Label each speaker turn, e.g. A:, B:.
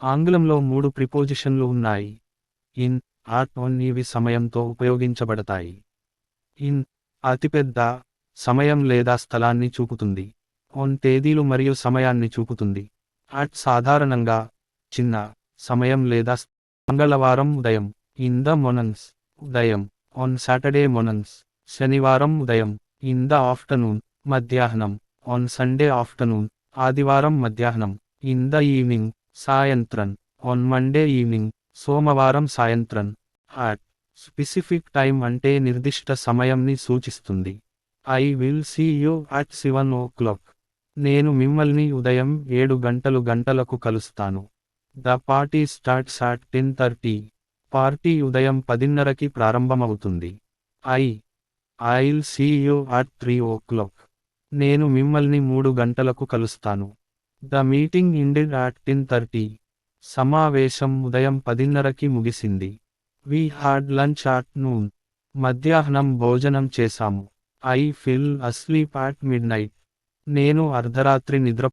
A: ఆంగ్లంలో 3 ప్రిపోజిషన్లు ఉన్నాయి. In, at, on ఇవి సమయంతో ఉపయోగించబడతాయి. ఇన్ అతిపెద్ద, సమయం లేదా స్థలాన్ని చూపుతుంది. ఆన్ తేదీలు మరియు సమయాన్ని చూపుతుంది. అట్ సాధారణంగా చిన్న, సమయం లేదా మంగళవారం ఉదయం. ఇన్ ద మొనన్స్ ఉదయం. ఆన్ సాటర్డే మొనన్స్ శనివారం ఉదయం. ఇన్ ద ఆఫ్టర్నూన్ మధ్యాహ్నం. ఆన్ సండే ఆఫ్టర్నూన్ ఆదివారం మధ్యాహ్నం. ఇన్ ద ఈవినింగ్ సాయంత్రం. ఆన్ మండే ఈవినింగ్ సోమవారం సాయంత్రం. అట్ స్పెసిఫిక్ టైం అంటే నిర్దిష్ట సమయంని సూచిస్తుంది. I will see you at 7 o'clock. నేను మిమ్మల్ని ఉదయం 7 గంటలకు కలుస్తాను. The party starts at 10:30. Party ఉదయం 10:30కి ప్రారంభమవుతుంది. I'll see you at 3 o'clock. నేను మిమ్మల్ని 3 గంటలకు కలుస్తాను. The meeting ended at 10:30. సమావేశం ఉదయం 10:30కి ముగిసింది. We had lunch at noon. మధ్యాహ్నం భోజనం చేశాము. I fell asleep at midnight. నేను అర్ధరాత్రి నిద్రపోయాను.